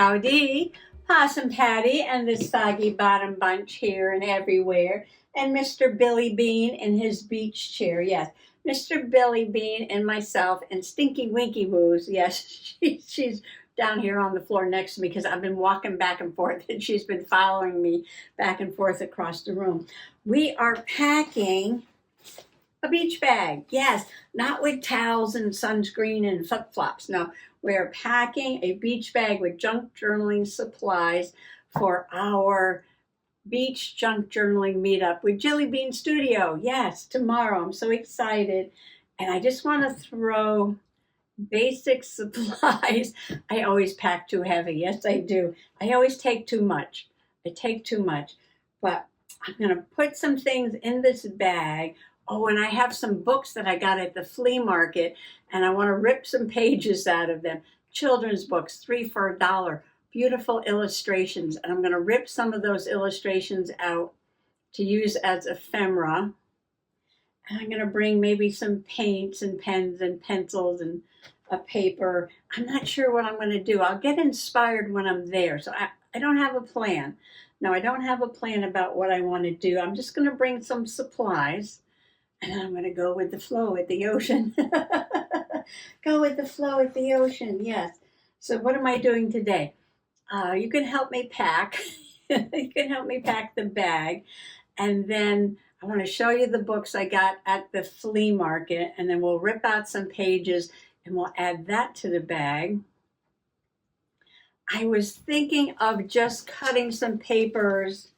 Howdy, Possum Patty and the Soggy Bottom Bunch here and everywhere, and Mr. Billy Bean in his beach chair. Yes, Mr. Billy Bean and myself and Stinky Winky Woos. Yes, she's down here on the floor next to me because I've been walking back and forth and she's been following me back and forth across the room. We are packing a beach bag. Yes, not with towels and sunscreen and flip-flops. No, we're packing a beach bag with junk journaling supplies for our beach junk journaling meetup with Jilly Bean Studio. Yes, tomorrow. I'm so excited. And I just want to throw basic supplies. I always pack too heavy. Yes, I do. I always take too much. I take too much. But I'm going to put some things in this bag. Oh, and I have some books that I got at the flea market, and I want to rip some pages out of them. Children's books, 3 for $1. Beautiful illustrations. And I'm going to rip some of those illustrations out to use as ephemera. And I'm going to bring maybe some paints and pens and pencils and a paper. I'm not sure what I'm going to do. I'll get inspired when I'm there. So I don't have a plan. No, I don't have a plan about what I want to do. I'm just going to bring some supplies. And I'm going to go with the flow at the ocean. Go with the flow at the ocean, yes. So what am I doing today? You can help me pack. You can help me pack the bag. And then I want to show you the books I got at the flea market. And then we'll rip out some pages and we'll add that to the bag. I was thinking of just cutting some papers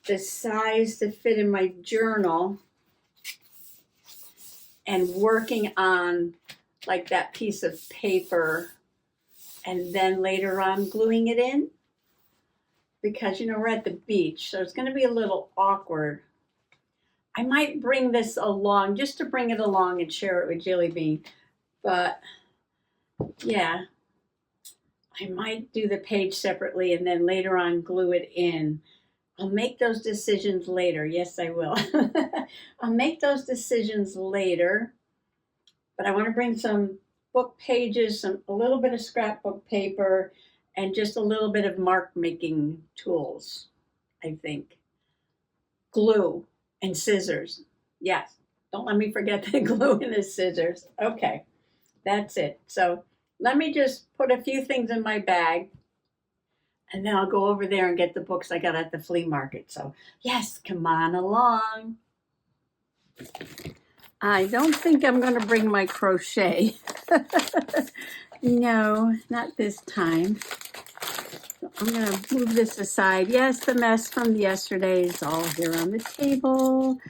the size to fit in my journal and working on like that piece of paper and then later on gluing it in, because we're at the beach, so it's going to be a little awkward. I might bring this along just to bring it along and share it with Jilly Bean, but yeah, I might do the page separately and then later on glue it in. I'll make those decisions later. Yes, I will. I'll make those decisions later. But I want to bring some book pages, a little bit of scrapbook paper, and just a little bit of mark making tools, I think. Glue and scissors. Yes. Don't let me forget the glue and the scissors. Okay. That's it. So let me just put a few things in my bag. And then I'll go over there and get the books I got at the flea market. So, yes, come on along. I don't think I'm going to bring my crochet. No, not this time. So I'm going to move this aside. Yes, the mess from yesterday is all here on the table.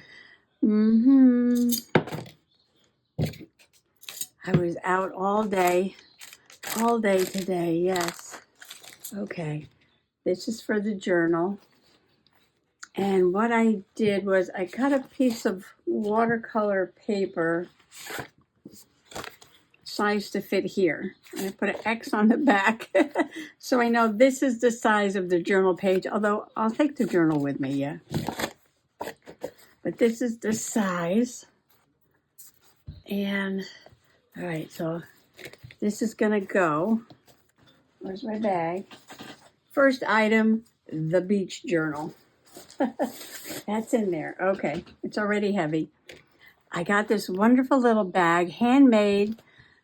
I was out all day today, yes. Okay. This is for the journal. And what I did was I cut a piece of watercolor paper size to fit here. And I put an X on the back so I know this is the size of the journal page, although I'll take the journal with me, yeah. But this is the size. And, all right, so this is going to go. Where's my bag? First item, the beach journal. That's in there. Okay. It's already heavy. I got this wonderful little bag, handmade.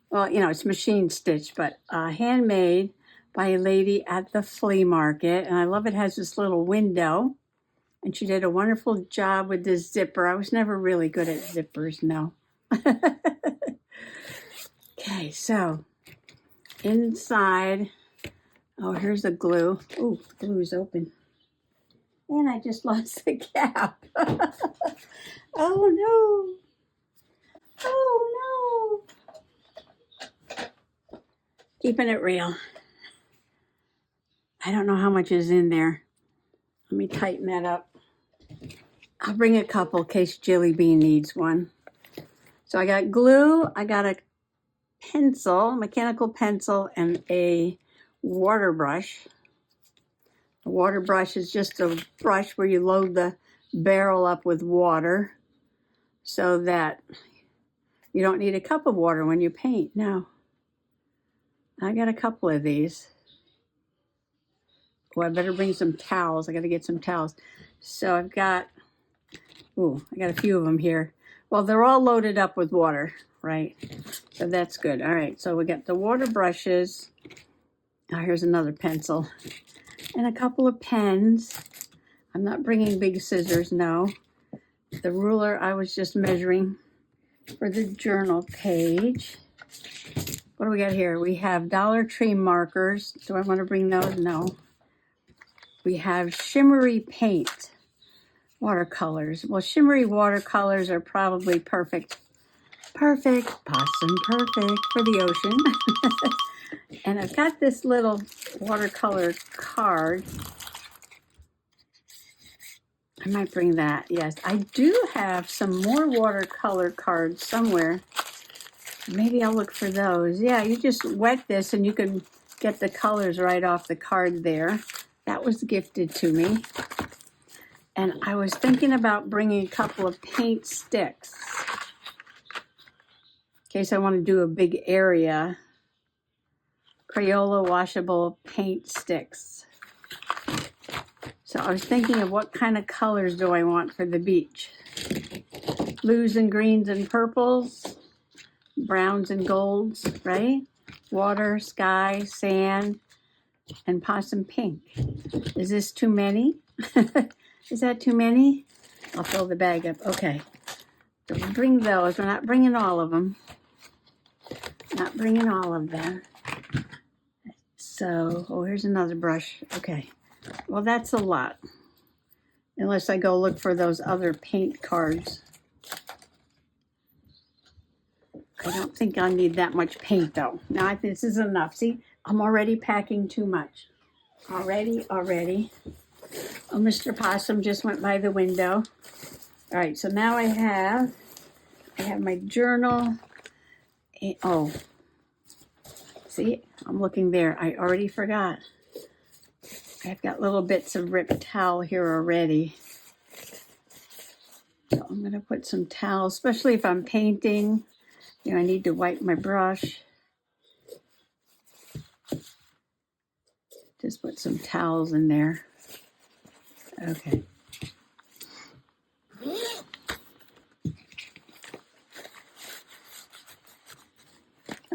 Well, it's machine stitched, but handmade by a lady at the flea market. And I love it has this little window. And she did a wonderful job with this zipper. I was never really good at zippers, no. Okay, so inside, oh, here's the glue. Oh, the glue is open. And I just lost the cap. Oh, no. Oh, no. Keeping it real. I don't know how much is in there. Let me tighten that up. I'll bring a couple in case Jilly Bean needs one. So I got glue. I got a pencil, mechanical pencil, and a water brush. A water brush is just a brush where you load the barrel up with water so that you don't need a cup of water when you paint. No. I got a couple of these. Oh, I better bring some towels. I got to get some towels. So I've got, I got a few of them here. Well, they're all loaded up with water, right? So that's good. All right, so we got the water brushes. Oh, here's another pencil. And a couple of pens. I'm not bringing big scissors, no. The ruler I was just measuring for the journal page. What do we got here? We have Dollar Tree markers. Do I want to bring those? No. We have shimmery paint, watercolors. Well, shimmery watercolors are probably perfect. Perfect, possum perfect for the ocean. And I've got this little watercolor card. I might bring that, yes. I do have some more watercolor cards somewhere. Maybe I'll look for those. Yeah, you just wet this and you can get the colors right off the card there. That was gifted to me. And I was thinking about bringing a couple of paint sticks in case I want to do a big area. Crayola washable paint sticks. So I was thinking of what kind of colors do I want for the beach. Blues and greens and purples, browns and golds, right? Water, sky, sand, and possum pink. Is this too many? Is that too many? I'll fill the bag up. Okay. So we'll bring those. We're not bringing all of them. Not bringing all of them. So, oh, here's another brush. Okay. Well, that's a lot. Unless I go look for those other paint cards. I don't think I'll need that much paint, though. Now, I think this is enough. See, I'm already packing too much. Already. Oh, Mr. Possum just went by the window. All right, so now I have my journal. Oh, see, I'm looking there. I already forgot. I've got little bits of ripped towel here already. So I'm going to put some towels, especially if I'm painting. You know, I need to wipe my brush. Just put some towels in there. Okay.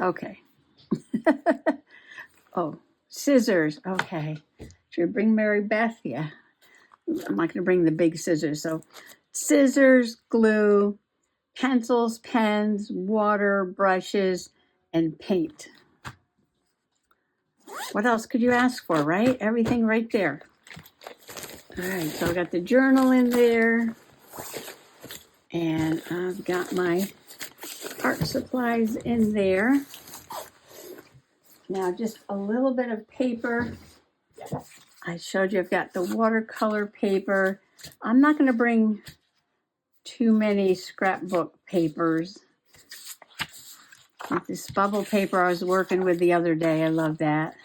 Okay. Oh, scissors. Okay. Should I bring Mary Beth? Yeah. I'm not going to bring the big scissors. So scissors, glue, pencils, pens, water, brushes, and paint. What else could you ask for, right? Everything right there. All right, so I got the journal in there. And I've got my art supplies in there. Now just a little bit of paper. I showed you I've got the watercolor paper. I'm not going to bring too many scrapbook papers. Like this bubble paper I was working with the other day. I love that.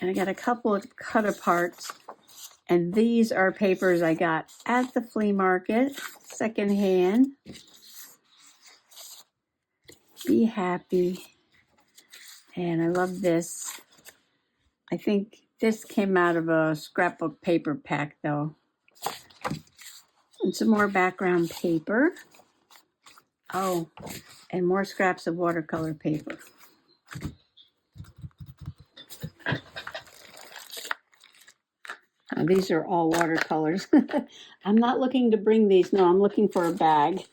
And I got a couple of cut aparts. And these are papers I got at the flea market, secondhand. Be happy. And I love this. I think this came out of a scrapbook paper pack, though. And some more background paper. Oh, and more scraps of watercolor paper. These are all watercolors. I'm not looking to bring these. No, I'm looking for a bag.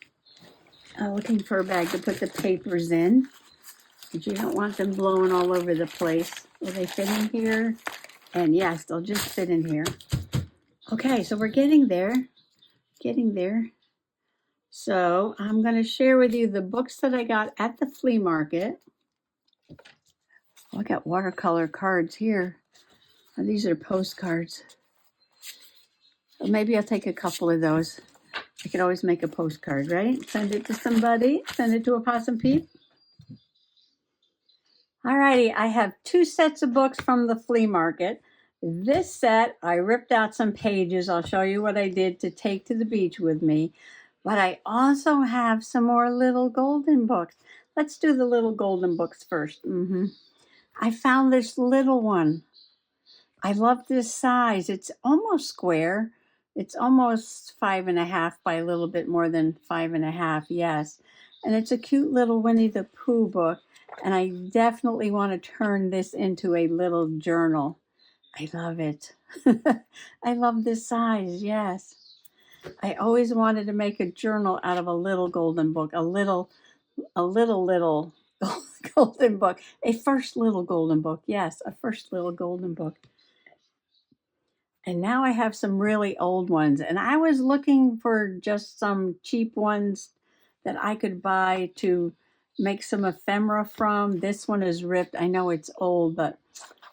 I'm looking for a bag to put the papers in. But you don't want them blowing all over the place. Will they fit in here? And yes, they'll just fit in here. Okay, so we're getting there. So I'm going to share with you the books that I got at the flea market. Oh, I got watercolor cards here. Oh, these are postcards. Well, maybe I'll take a couple of those. I could always make a postcard, right? Send it to somebody. Send it to a possum peep. All righty, I have 2 sets of books from the flea market. This set, I ripped out some pages. I'll show you what I did to take to the beach with me. But I also have some more little golden books. Let's do the little golden books first. I found this little one. I love this size. It's almost square. It's almost 5.5 by a little bit more than 5.5, yes. And it's a cute little Winnie the Pooh book. And I definitely want to turn this into a little journal. I love it. I love this size, yes. I always wanted to make a journal out of a little golden book, a little golden book, a first little golden book. Yes, a first little golden book. And now I have some really old ones. And I was looking for just some cheap ones that I could buy to make some ephemera from. This one is ripped. I know it's old, but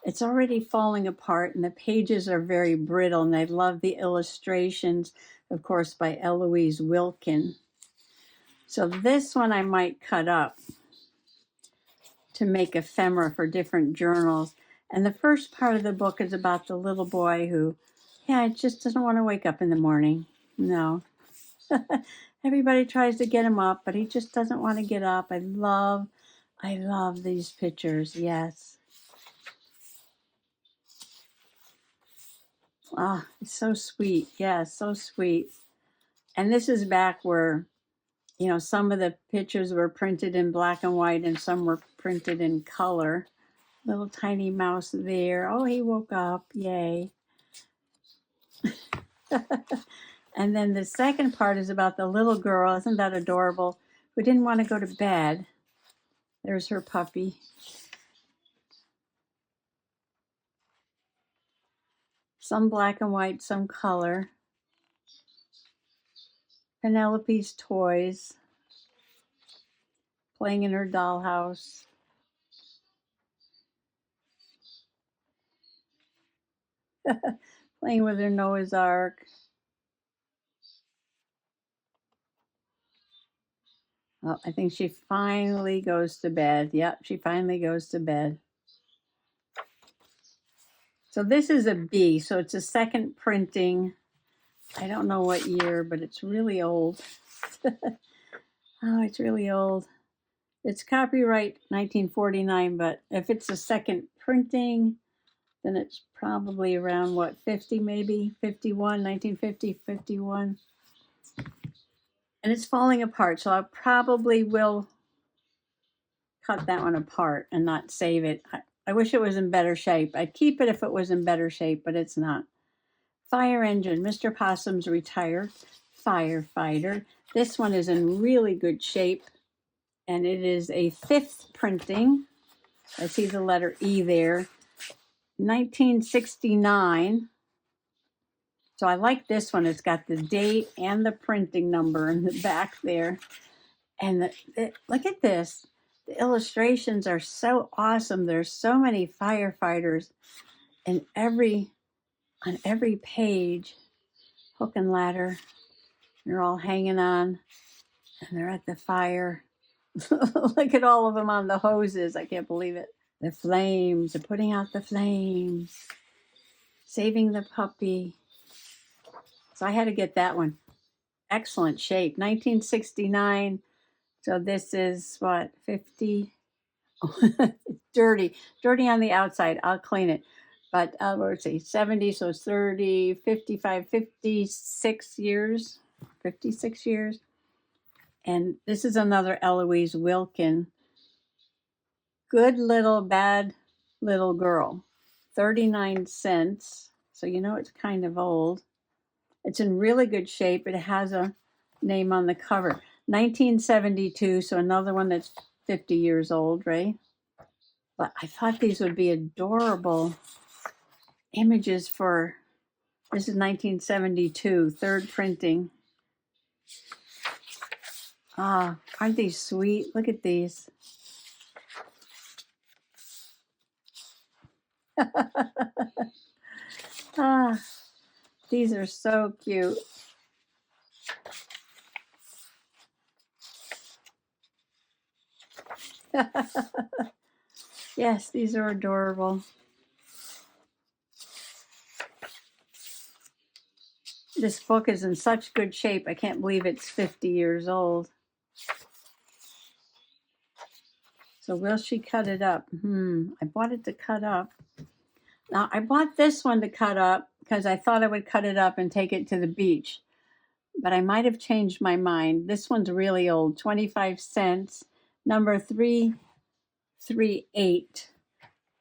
it's already falling apart and the pages are very brittle. And I love the illustrations, of course, by Eloise Wilkin. So this one I might cut up to make ephemera for different journals. And the first part of the book is about the little boy who, yeah, just doesn't want to wake up in the morning. No. Everybody tries to get him up, but he just doesn't want to get up. I love these pictures. Yes. Ah, it's so sweet. Yeah, so sweet. And this is back where, some of the pictures were printed in black and white and some were printed in color. Little tiny mouse there. Oh, he woke up. Yay. And then the second part is about the little girl, isn't that adorable, who didn't want to go to bed. There's her puppy. Some black and white, some color. Penelope's toys. Playing in her dollhouse. Playing with her Noah's Ark. Oh, I think she finally goes to bed. Yep, she finally goes to bed. So this is a B, so it's a second printing. I don't know what year, but it's really old. Oh, it's really old. It's copyright 1949, but if it's a second printing, then it's probably around, 50 maybe? 51, 1950, 51. And it's falling apart, so I probably will cut that one apart and not save it. I wish it was in better shape. I'd keep it if it was in better shape, but it's not. Fire engine, Mr. Possum's retired firefighter. This one is in really good shape, and it is a 5th printing. I see the letter E there. 1969. So I like this one. It's got the date and the printing number in the back there. And look at this. The illustrations are so awesome. There's so many firefighters and on every page. Hook and ladder. They're all hanging on and they're at the fire. Look at all of them on the hoses. I can't believe it. The flames. They're putting out the flames. Saving the puppy. So I had to get that one. Excellent shape. 1969. So this is 50? Oh, it's dirty. Dirty on the outside. I'll clean it. But let's see, 70, so it's 30, 55, 56 years. 56 years. And this is another Eloise Wilkin. Good Little Bad Little Girl. 39 cents. So it's kind of old. It's in really good shape. It has a name on the cover. 1972, so another one that's 50 years old, right? But I thought these would be adorable images for, this is 1972, 3rd printing. Ah, aren't these sweet? Look at these. Ah, these are so cute. Yes, these are adorable. This book is in such good shape. I can't believe it's 50 years old. So will she cut it up? I bought it to cut up. Now, I bought this one to cut up because I thought I would cut it up and take it to the beach, but I might have changed my mind. This one's really old, 25 cents, number 338.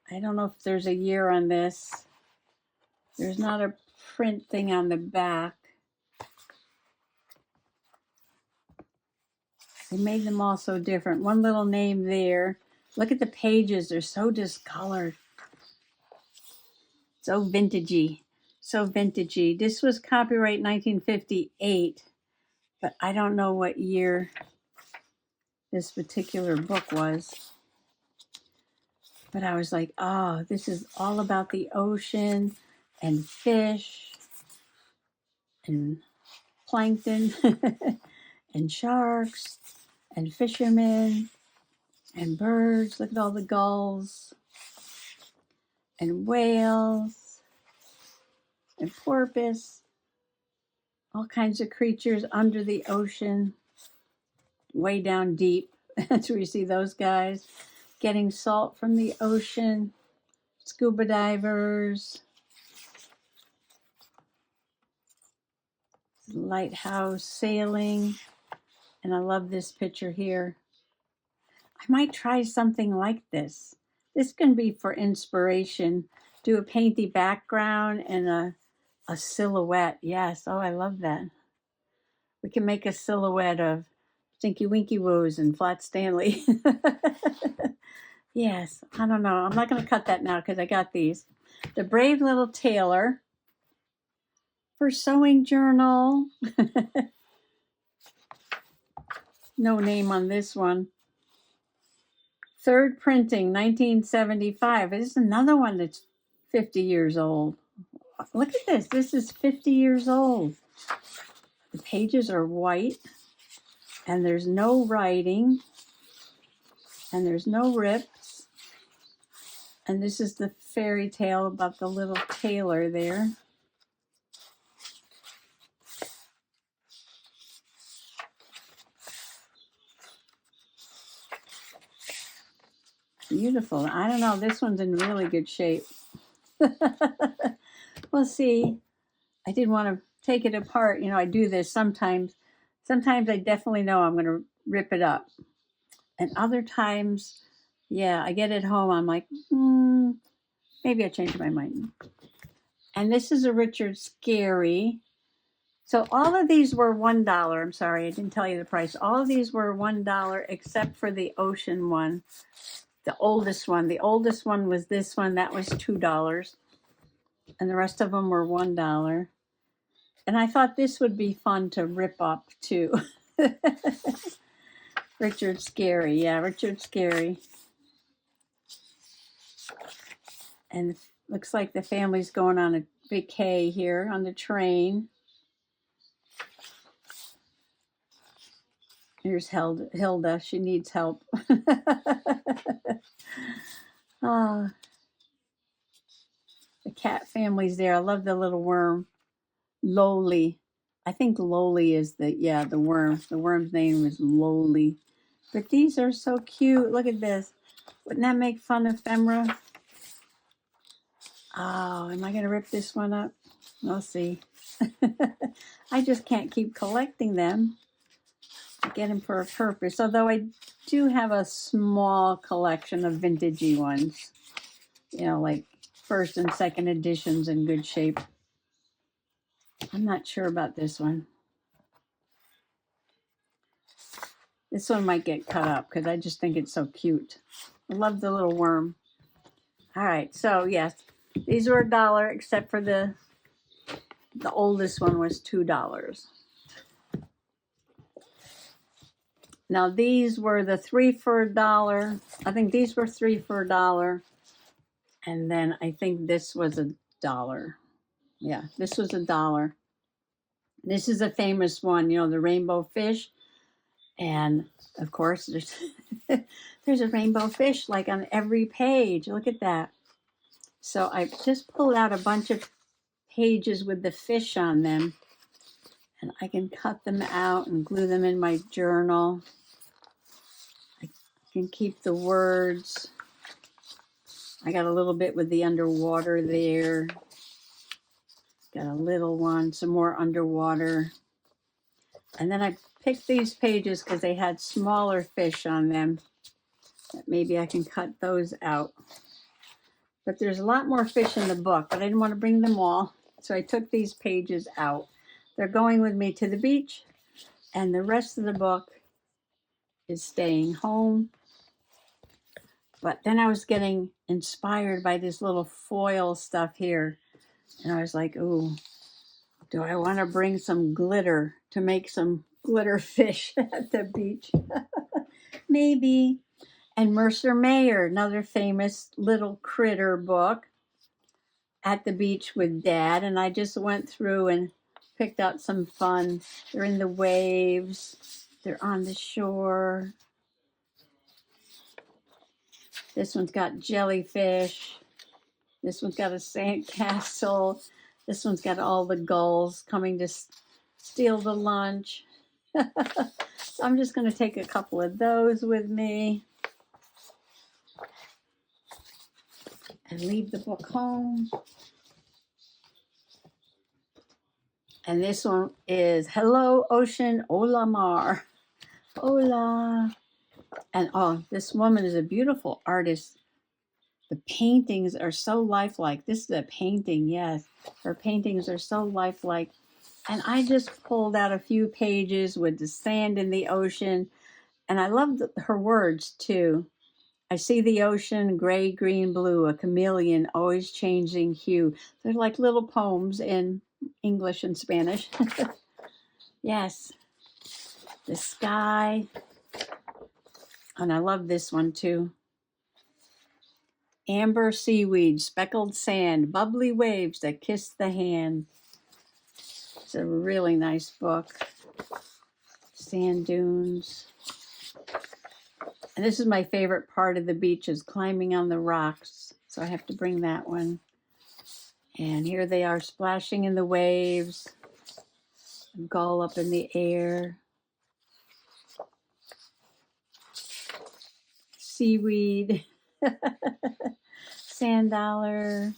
I don't know if there's a year on this. There's not a print thing on the back. They made them all so different. One little name there. Look at the pages. They're so discolored. So vintagey. So vintagey. This was copyright 1958, but I don't know what year this particular book was. But I was like, oh, this is all about the ocean and fish and plankton and sharks and fishermen and birds. Look at all the gulls and whales and porpoise. All kinds of creatures under the ocean, way down deep. That's where you see those guys getting salt from the ocean. Scuba divers. Lighthouse sailing. And I love this picture here. I might try something like this. This can be for inspiration. Do a painty background and a silhouette. Yes, oh, I love that. We can make a silhouette of Stinky Winky Woos and Flat Stanley. Yes, I don't know. I'm not going to cut that now because I got these. The Brave Little Tailor for Sewing Journal. No name on this one. Third printing, 1975. This is another one that's 50 years old. Look at this. This is 50 years old. The pages are white, and there's no writing, and there's no rips. And this is the fairy tale about the little tailor there. Beautiful. I don't know. This one's in really good shape. We'll see. I didn't want to take it apart. You know, I do this sometimes. Sometimes I definitely know I'm going to rip it up. And other times, yeah, I get it home. I'm like, maybe I changed my mind. And this is a Richard Scarry. So all of these were $1. I'm sorry, I didn't tell you the price. All of these were $1 except for the ocean one. The oldest one. The oldest one was this one. That was $2. And the rest of them were $1. And I thought this would be fun to rip up too. Richard Scarry. Yeah, Richard Scarry. And looks like the family's going on a vacay here on the train. Here's Hilda. She needs help. Oh, the cat family's there. I love the little worm. Lowly. I think Lowly is the worm. The worm's name is Lowly. But these are so cute. Look at this. Wouldn't that make fun of ephemera? Oh, am I going to rip this one up? We'll see. I just can't keep collecting them. I get them for a purpose. Although I do have a small collection of vintagey ones. You know, like first and second editions in good shape. I'm not sure about this one. This one might get cut up because I just think it's so cute. I love the little worm. All right, so yes, these were $1 except for the oldest one was $2. Now these were the 3 for $1. I think these were 3 for $1. And then I think this was $1. Yeah, this was $1. This is a famous one, you know, the rainbow fish. And of course, there's there's a rainbow fish like on every page. Look at that. So I just pulled out a bunch of pages with the fish on them. And I can cut them out and glue them in my journal. I can keep the words. I got a little bit with the underwater there. Got a little one, some more underwater. And then I picked these pages because they had smaller fish on them. Maybe I can cut those out. But there's a lot more fish in the book, but I didn't want to bring them all. So I took these pages out. They're going with me to the beach, and the rest of the book is staying home. But then I was getting inspired by this little foil stuff here. And I was like, ooh, do I want to bring some glitter to make some glitter fish at the beach? Maybe. And Mercer Mayer, another famous little critter book, At the Beach with Dad. And I just went through and picked out some fun. They're in the waves. They're on the shore. This one's got jellyfish. This one's got a sand castle. This one's got all the gulls coming to steal the lunch. So I'm just going to take a couple of those with me and leave the book home. And this one is Hello Ocean, Hola Mar. Hola. And oh, this woman is a beautiful artist. The paintings are so lifelike. This is a painting, yes. Her paintings are so lifelike. And I just pulled out a few pages with the sand in the ocean. And I love her words too. I see the ocean, gray, green, blue, a chameleon, always changing hue. They're like little poems in English and Spanish. Yes. The sky. And I love this one too. Amber seaweed, speckled sand, bubbly waves that kiss the hand. It's a really nice book. Sand dunes. And this is my favorite part of the beach, is climbing on the rocks. So I have to bring that one. And here they are splashing in the waves. A gull up in the air. Seaweed. Sand dollar.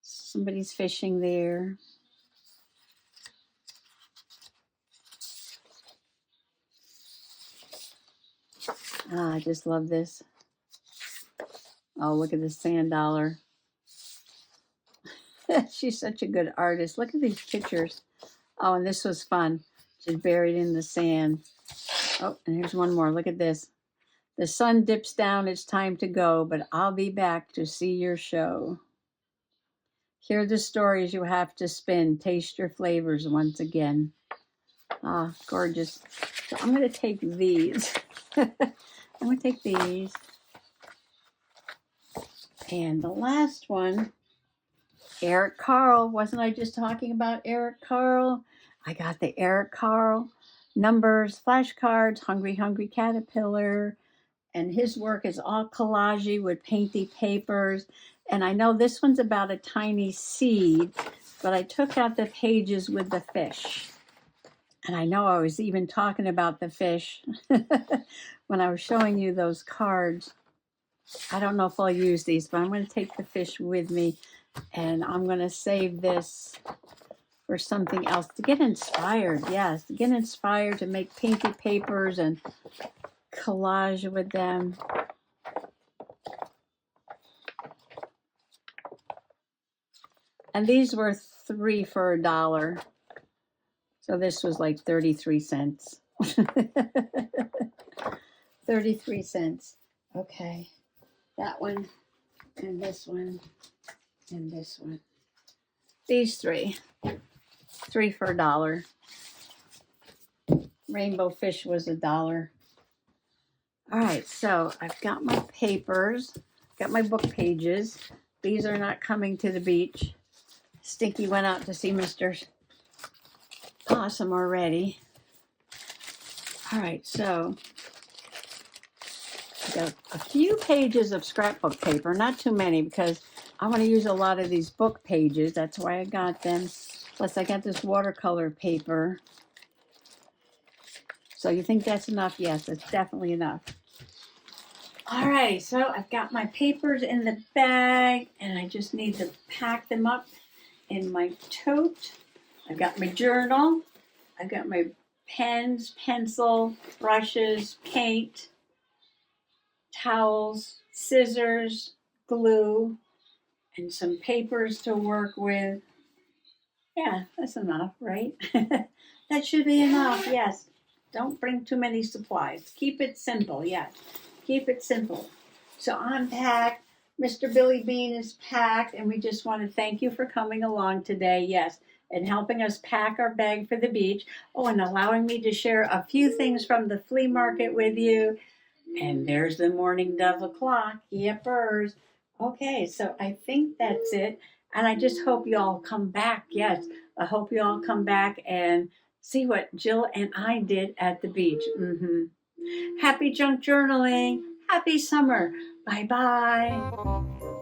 Somebody's fishing there. Ah, I just love this. Oh, look at the sand dollar. She's such a good artist. Look at these pictures. Oh, and this was fun. She's buried in the sand. Oh, and here's one more. Look at this. The sun dips down. It's time to go, but I'll be back to see your show. Hear the stories you have to spin. Taste your flavors once again. Ah, gorgeous. So I'm going to take these. I'm going to take these. And the last one, Eric Carle. Wasn't I just talking about Eric Carle? I got the Eric Carle numbers, flashcards, Hungry Hungry Caterpillar. And his work is all collagey with painty papers. And I know this one's about a tiny seed, but I took out the pages with the fish. And I know I was even talking about the fish when I was showing you those cards. I don't know if I'll use these, but I'm going to take the fish with me. And I'm going to save this for something else to get inspired. Yes, to get inspired to make painted papers and collage with them. And these were 3 for $1. So this was like 33 cents. 33 cents. Okay. That one and this one and this one. These 3. 3 for $1. Rainbow fish was $1. All right, so I've got my papers, got my book pages. These are not coming to the beach. Stinky went out to see Mr. Possum already. All right, so I got a few pages of scrapbook paper, not too many because I want to use a lot of these book pages. That's why I got them. Plus I got this watercolor paper. So you think that's enough? Yes, it's definitely enough. All right, so I've got my papers in the bag and I just need to pack them up in my tote. I've got my journal. I've got my pens, pencil, brushes, paint, towels, scissors, glue, and some papers to work with. Yeah, that's enough, right? That should be enough, yes. Don't bring too many supplies. Keep it simple, yes. Keep it simple. So I'm packed. Mr. Billy Bean is packed, and we just want to thank you for coming along today, yes, and helping us pack our bag for the beach. Oh, and allowing me to share a few things from the flea market with you. And there's the morning dove o'clock. Yippers. Okay, so I think that's it. And I just hope you all come back. Yes, I hope you all come back and see what Jill and I did at the beach. Happy junk journaling. Happy summer. Bye bye.